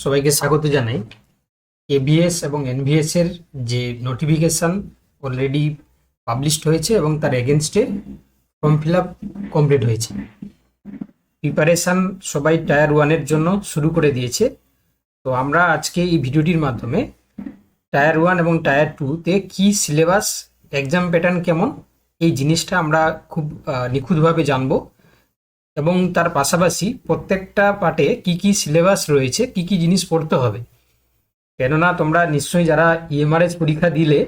সবাইকে স্বাগত জানাই। এবিএস এবং এনভিএস এর যে নোটিফিকেশন অলরেডি পাবলিশড হয়েছে এবং তার এগেনস্টে ফর্ম ফিল আপ কমপ্লিট হয়েছে। প্রিপারেশান সবাই টায়ার ওয়ানের জন্য শুরু করে দিয়েছে। তো আমরা আজকে এই ভিডিওটির মাধ্যমে টায়ার ওয়ান এবং টায়ার টুতে কী সিলেবাস, এক্সাম প্যাটার্ন কেমন, এই জিনিসটা আমরা খুব নিখুঁতভাবে জানবো এবং তার পাশাপাশি প্রত্যেকটা পার্টে কি কি সিলেবাস রয়েছে, কি কি জিনিস পড়তে হবে। কেননা তোমরা নিশ্চয়ই যারা ইএমআরএস পরীক্ষা দিলে,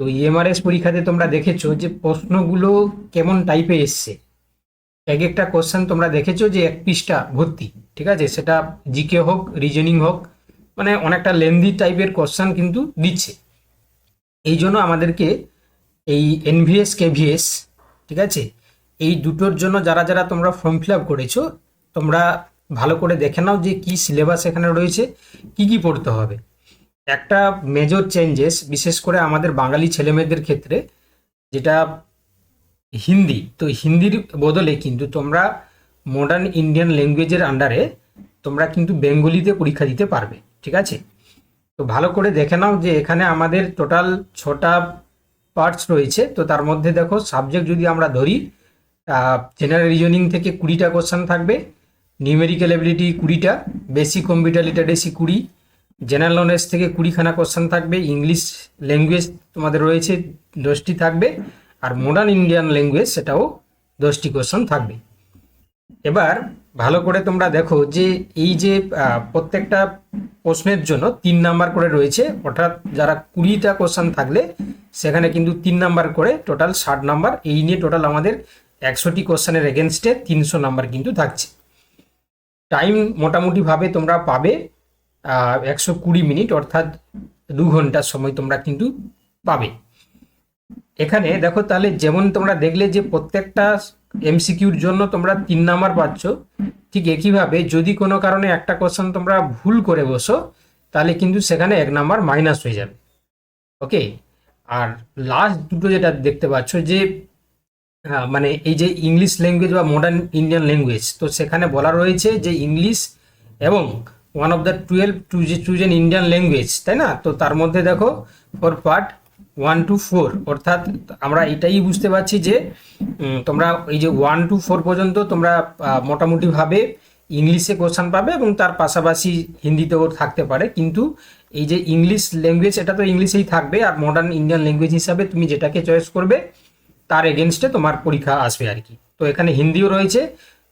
তো ইএমআরএস পরীক্ষাতে তোমরা দেখেছো যে প্রশ্নগুলো কেমন টাইপে এসছে। এক একটা কোশ্চেন তোমরা দেখেছো যে এক পৃষ্ঠা ভর্তি, ঠিক আছে, সেটা জিকে হোক, রিজনিং হোক, মানে অনেকটা লেন্দি টাইপের কোশ্চেন কিন্তু দিচ্ছে। এই জন্য আমাদেরকে এই এনভিএস কেভিএস, ঠিক আছে, এই দুটোর জন্য যারা যারা তোমরা ফর্ম ফিল আপ করেছো, তোমরা ভালো করে দেখে নাও যে কি সিলেবাস এখানে রয়েছে, কি কি পড়তে হবে। একটা মেজর চেঞ্জেস বিশেষ করে আমাদের বাঙালি ছেলেমেয়েদের ক্ষেত্রে, যেটা হিন্দি, তো হিন্দির বদলে কিন্তু তোমরা মডার্ন ইন্ডিয়ান ল্যাঙ্গুয়েজের আন্ডারে তোমরা কিন্তু বেঙ্গলিতে পরীক্ষা দিতে পারবে, ঠিক আছে। তো ভালো করে দেখে নাও যে এখানে আমাদের টোটাল 6টা পার্টস রয়েছে। তো তার মধ্যে দেখো, সাবজেক্ট যদি আমরা ধরি, জেনারেল রিজনিং থেকে 20টা কোশ্চেন থাকবে, নিউমেরিক্যাল এবিলিটি 20টা, basic computer literacy 20, general knowledge থেকে 20খানা কোশ্চেন থাকবে, ইংলিশ ল্যাঙ্গুয়েজ তোমাদের রয়েছে 10টি থাকবে, আর মডার্ন ইন্ডিয়ান ল্যাঙ্গুয়েজ সেটাও 10টি কোশ্চেন থাকবে। এবার ভালো করে তোমরা দেখো যে এই যে প্রত্যেকটা প্রশ্নের জন্য 3 নাম্বার করে রয়েছে, অর্থাৎ যারা 20টা কোশ্চেন থাকলে সেখানে কিন্তু 3 নাম্বার করে, টোটাল 60 নাম্বার। এই নিয়ে টোটাল আমাদের 100টি কোশ্চেনের এগেনস্টে 300 নাম্বার কিন্তু থাকছে। টাইম মোটামুটিভাবে তোমরা পাবে 120 মিনিট, অর্থাৎ 2 ঘন্টার সময় তোমরা কিন্তু পাবে। এখানে দেখো তাহলে, যেমন তোমরা দেখলে যে প্রত্যেকটা এমসিকিউর জন্য তোমরা 3 নাম্বার পাচ্ছ, ঠিক একইভাবে যদি কোনো কারণে একটা কোশ্চেন তোমরা ভুল করে বসো, তাহলে কিন্তু সেখানে 1 নাম্বার মাইনাস হয়ে যাবে। ওকে, আর লাস্ট দুটো যেটা দেখতে পাচ্ছ যে মানে এই যে ইংলিশ ল্যাঙ্গুয়েজ বা মডার্ন ইন্ডিয়ান ল্যাঙ্গুয়েজ, তো সেখানে বলা রয়েছে যে ইংলিশ এবং one of the 12 chosen Indian language, তাই না। তো তার মধ্যে দেখো ফর পার্ট 1 to 4, অর্থাৎ আমরা এটাই বুঝতে পারছি যে তোমরা এই যে 1 to 4 পর্যন্ত তোমরা মোটামুটিভাবে ইংলিশে কোশ্চেন পাবে এবং তার পাশাপাশি হিন্দিতেও থাকতে পারে, কিন্তু এই যে ইংলিশ ল্যাঙ্গুয়েজ, এটা তো ইংলিশেই থাকবে, আর মডার্ন ইন্ডিয়ান ল্যাঙ্গুয়েজ হিসাবে তুমি যেটাকে চয়েস করবে তার এগেনস্টে তোমার পরীক্ষা আসবে আর কি। তো এখানে হিন্দিও রয়েছে,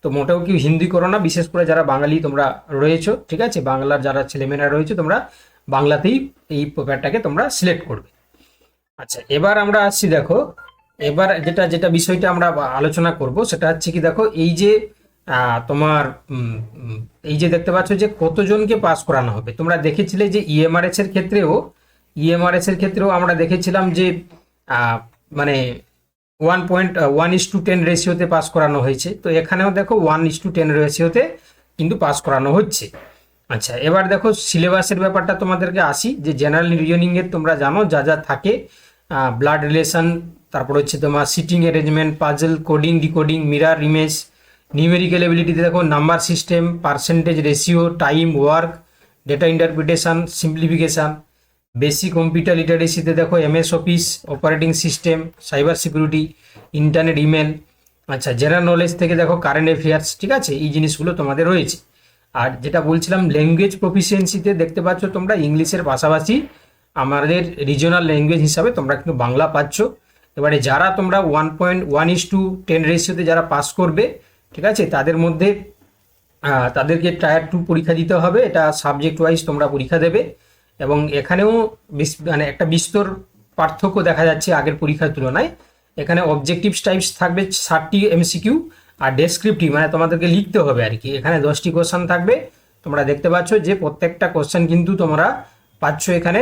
তো মোটেও কেউ হিন্দি করো না, বিশেষ করে যারা বাঙালি তোমরা রয়েছো, ঠিক আছে, বাংলার যারা ছেলেমেয়েরা রয়েছে, তোমরা বাংলাতেই এই পেপারটাকে তোমরা সিলেক্ট করবে। আচ্ছা, এবার আমরা আসছি, দেখো এবার যেটা যেটা বিষয়টা আমরা আলোচনা করব সেটা হচ্ছে কি, দেখো এই যে তোমার এই যে দেখতে পাচ্ছ যে কতজনকে পাস করানো হবে। তোমরা দেখেছিলে যে ইএমআরএস এর ক্ষেত্রেও আমরা দেখেছিলাম যে মানে 1.1:10 রেশিওতে পাস করানো হয়েছে। তো এখানেও দেখো 1:10 রেশিওতে কিন্তু পাস করানো হচ্ছে। আচ্ছা, এবার দেখো সিলেবাসের ব্যাপারটা তোমাদেরকে আসি, যে জেনারেল রিজনিংয়ের তোমরা জানো যা যা থাকে, ব্লাড রিলেশন, তারপর হচ্ছে তোমার seating arrangement, puzzle, coding, decoding, mirror image. Numerical এবিলিটিতে দেখো number system, percentage, ratio, time, work, data interpretation, simplification. Basic computer লিটারেসিতে দেখো MS office, operating system, cyber security, internet, email. আচ্ছা, জেনারেল নলেজ থেকে দেখো কারেন্ট অ্যাফেয়ার্স, ঠিক আছে, এই জিনিসগুলো তোমাদের রয়েছে। আর যেটা বলছিলাম ল্যাঙ্গুয়েজ প্রফিসিয়েন্সিতে দেখতে পাচ্ছ তোমরা ইংলিশের পাশাপাশি আমাদের রিজনাল ল্যাঙ্গুয়েজ হিসাবে তোমরা কিন্তু বাংলা পাচ্ছ। এবারে যারা তোমরা 1.1:10 রেশিওতে যারা পাস করবে, ঠিক আছে, তাদের মধ্যে তাদেরকে টায়ার 2 পরীক্ষা দিতে হবে। এটা সাবজেক্ট ওয়াইজ তোমরা পরীক্ষা দেবে এবং এখানেও মানে একটা বিস্তর পার্থক্য দেখা যাচ্ছে আগের পরীক্ষার তুলনায়। এখানে অবজেক্টিভ টাইপস থাকবে 60টি এমসিকিউ, আর ডেসক্রিপটিভ মানে তোমাদেরকে লিখতে হবে আর কি, এখানে 10টি কোশ্চেন থাকবে। তোমরা দেখতে পাচ্ছ যে প্রত্যেকটা কোশ্চেন কিন্তু তোমরা পাচ্ছ এখানে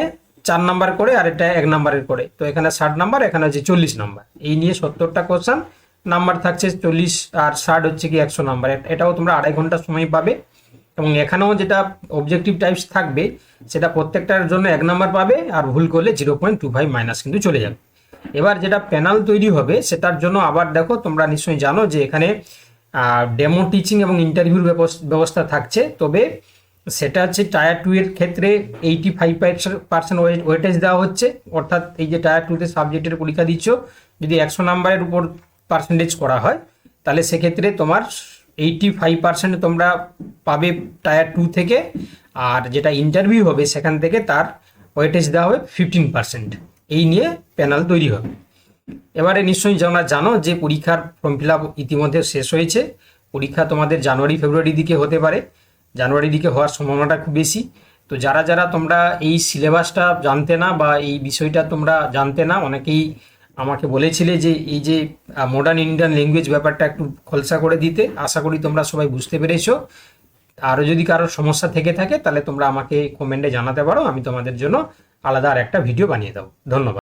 4 নাম্বার করে, আর এটা 1 নাম্বারের করে। তো এখানে 60 নাম্বার, এখানে হচ্ছে 40 নাম্বার, এই নিয়ে 70টা কোশ্চেন, নাম্বার থাকছে 40, আর 60 হচ্ছে কি 100 নাম্বার। এটাও তোমরা 2.5 ঘন্টা সময় পাবে। এবং এখানেও যেটা অবজেক্টিভ টাইপস থাকবে সেটা প্রত্যেকটার জন্য 1 নাম্বার পাবে, আর ভুল করলে 0.25 মাইনাস কিন্তু চলে যাবে। এবার যেটা প্যানেল তৈরি হবে সেটার জন্য আবার দেখো, তোমরা নিশ্চয়ই জানো যে এখানে ডেমো টিচিং এবং ইন্টারভিউর ব্যবস্থা থাকছে, তবে সেটা হচ্ছে টায়ার 2 এর ক্ষেত্রে 85% ওয়েটেজ দেওয়া হচ্ছে, অর্থাৎ এই যে টায়ার 2 তে সাবজেক্টের পরীক্ষা দিচ্ছ, যদি 100 নাম্বারের উপর পার্সেন্টেজ করা হয় তাহলে সেক্ষেত্রে তোমার 85% তোমরা পাবে টায়ার 2 থেকে, আর যেটা ইন্টারভিউ হবে সেখান থেকে তার ওয়েটেজ দেওয়া হবে 15%। এই নিয়ে প্যানেল তৈরি হবে। এবারে নিশ্চয়ই তোমরা জানো যে পরীক্ষার ফর্ম ফিল আপ ইতিমধ্যে শেষ হয়েছে। পরীক্ষা তোমাদের জানুয়ারি ফেব্রুয়ারি দিকে হতে পারে, জানুয়ারি দিকে হওয়ার সম্ভাবনাটা খুব বেশি। তো যারা যারা তোমরা এই সিলেবাসটা জানতে না বা এই বিষয়টা তোমরা জানতে না, অনেকেই আমাকে বলেছিলে যে এই যে মডার্ন ইন্ডিয়ান ল্যাঙ্গুয়েজ ব্যাপারটা একটু খোলসা করে দিতে। আশা করি তোমরা সবাই বুঝতে পেরেছো। আরও যদি কারোর সমস্যা থেকে থাকে তাহলে তোমরা আমাকে কমেন্টে জানাতে পারো, আমি তোমাদের জন্য আলাদা আর একটা ভিডিও বানিয়ে দেবো। ধন্যবাদ।